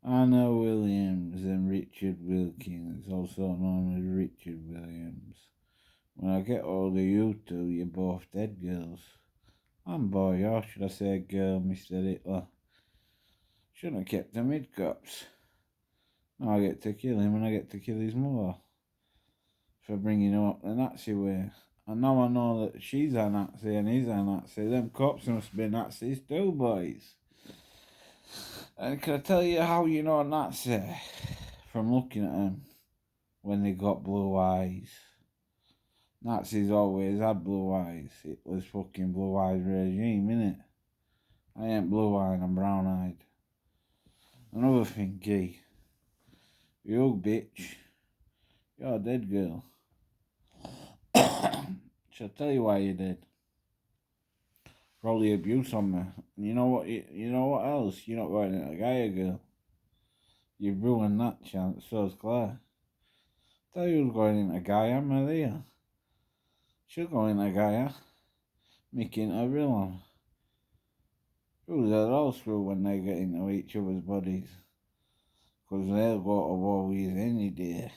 Anna Williams and Richard Wilkins, also known as Richard Williams. When I get older, you two, you're both dead girls. I'm boy, or should I say girl, Mr. Hitler? Shouldn't have kept the mid-cops. Now I get to kill him and I get to kill his mother for bringing him up the Nazi way. And now I know that she's a Nazi and he's a Nazi. Them cops must be Nazis too, boys. And can I tell you how you know a Nazi? From looking at them when they got blue eyes. Nazis always had blue eyes. It was fucking blue eyes regime, innit? I ain't blue eyed, I'm brown eyed. Another thing, Gee. You bitch. You're a dead girl. Shall I tell you why you're dead? For all the abuse on me. And you know what? You know what else? You're not going into a guy or girl. You've ruined that chance. So's Claire. Tell you who's going into Gaia, Maria. She'll go into Gaia. Making a real one. Who's they're all screw when they get into each other's bodies. Because they'll go to war with any day.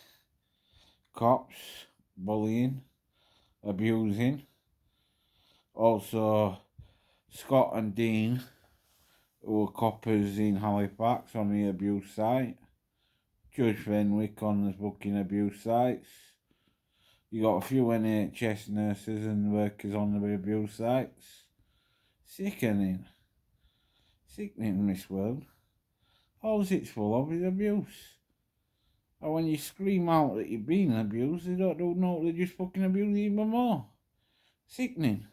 Cops, bullying, abusing. Also, Scott and Dean, who were coppers in Halifax on the abuse site. Judge Fenwick on the booking abuse sites. You got a few NHS nurses and workers on the abuse sites. Sickening. Sickening, this world. All it's full of is abuse. And when you scream out that you've been abused, they don't know, they just fucking abuse you even more. Sickening.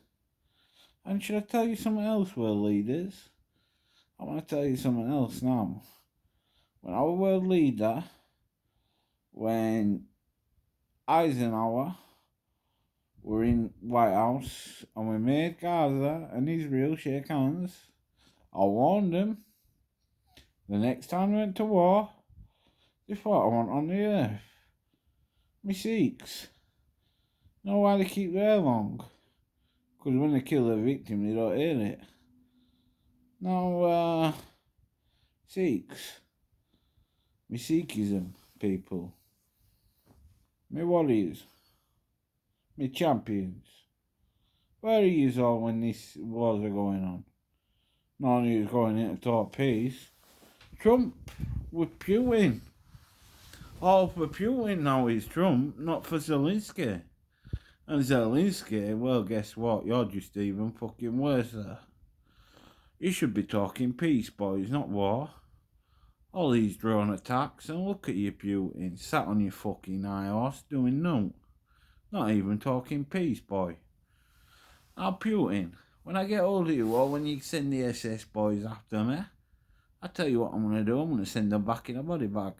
And should I tell you something else, world leaders? I want to tell you something else now. When our world leader, when Eisenhower were in White House and we made Gaza and Israel shake hands, I warned them. The next time we went to war, this is what I want on the earth. Me Sikhs. Know why they keep their hair long? Because when they kill their victim, they don't hear it. Now, Sikhs. Me Sikhism, people. Me warriors. Me champions. Where are you all when these wars are going on? None of you going in to talk peace. Trump with Putin. All for Putin now is Trump, not for Zelensky. And Zelensky, well, guess what? You're just even fucking worse there. You should be talking peace, boys, not war. All these drone attacks, and look at you, Putin, sat on your fucking high horse doing no. Not even talking peace, boy. Now, Putin, when I get hold of you, or when you send the SS boys after me, I tell you what I'm going to do. I'm going to send them back in a body bag.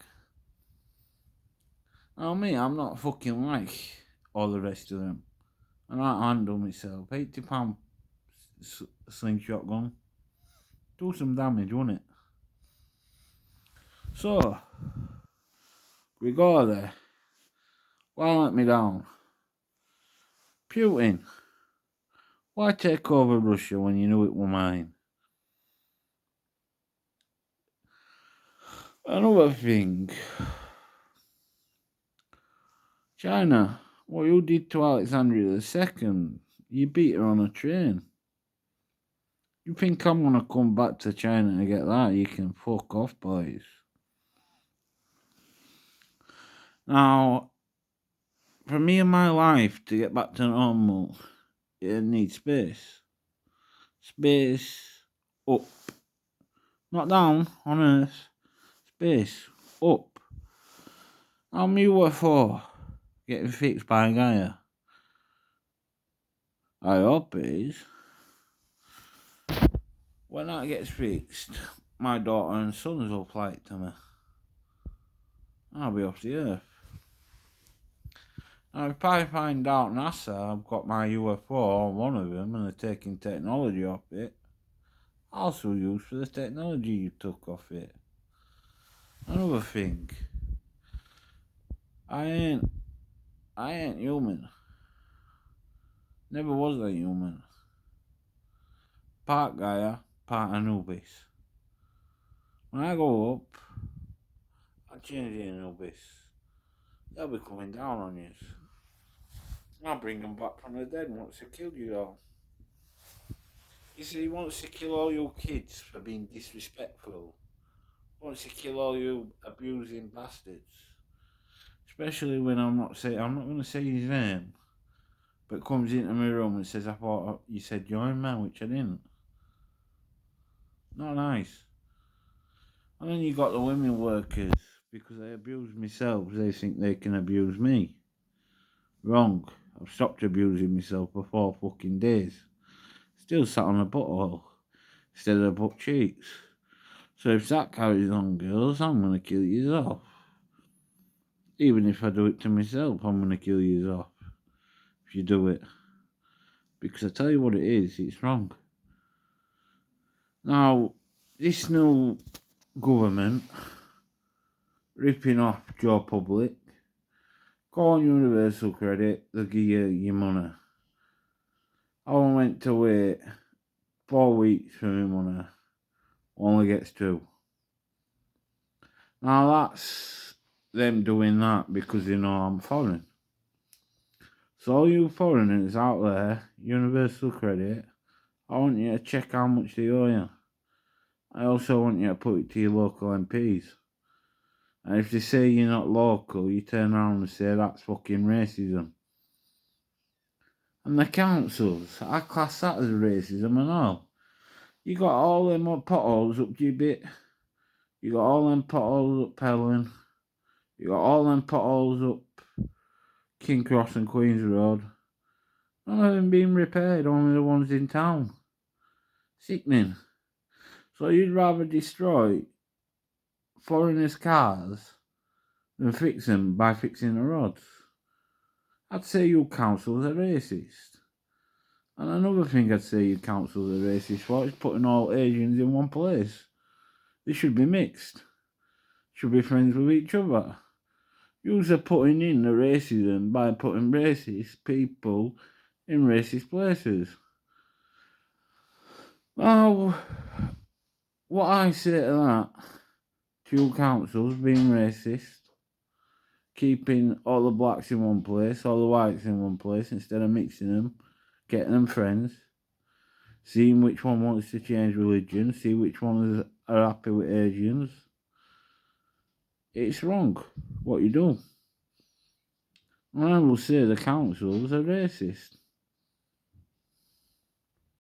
Now, me, I'm not fucking like all the rest of them. And I handle myself. £80 slingshot gun. Do some damage, won't it? So, we go there. Why let me down? Putin, why take over Russia when you knew it were mine? Another thing. China, what you did to Alexandria II, you beat her on a train. You think I'm going to come back to China to get that? You can fuck off, boys. Now, for me and my life to get back to normal, it needs space. Space up. Not down on Earth. Space up. I'm UFO getting fixed by Gaia. I hope it is. When that gets fixed, my daughter and sons will fly to me. I'll be off the Earth. Now, if I find out NASA have got my UFO on one of them and they're taking technology off it, I'll sue you for the technology you took off it. Another thing, I ain't human. Never was a human. Part Gaia, part Anubis. When I go up, I change the Anubis. They'll be coming down on you. I'll bring them back from the dead once they killed you all. He said he wants to kill all you kids for being disrespectful. He wants to kill all you abusing bastards. Especially when I'm not going to say his name, but comes into my room and says, I thought you said join man, which I didn't. Not nice. And then you got the women workers, because they abuse myself, they think they can abuse me. Wrong. I've stopped abusing myself for 4 fucking days. Still sat on a butthole instead of butt cheeks. So if that carries on, girls, I'm going to kill you off. Even if I do it to myself, I'm going to kill you off. If you do it. Because I tell you what it is, it's wrong. Now, this new government ripping off Joe Public, go on Universal Credit, they'll give you your money. I went to wait 4 weeks for my money, only gets 2. Now that's them doing that because they know I'm foreign. So all you foreigners out there, Universal Credit, I want you to check how much they owe you. I also want you to put it to your local MPs. And if they say you're not local, you turn around and say that's fucking racism. And the councils, I class that as racism and all. You got all them potholes up Gibbet. You got all them potholes up Pelham. You got all them potholes up King Cross and Queen's Road. None of them being repaired, only the ones in town. Sickening. So you'd rather destroy foreigners' cars than fix them by fixing the roads. I'd say you councils are racist. And another thing I'd say you councils are racist for is putting all Asians in one place. They should be mixed. Should be friends with each other. Yous are putting in the racism by putting racist people in racist places. Now, what I say to that, to you councils being racist, keeping all the blacks in one place, all the whites in one place, instead of mixing them, getting them friends, seeing which one wants to change religion, see which ones are happy with Asians. It's wrong what you do. And I will say the councils are racist.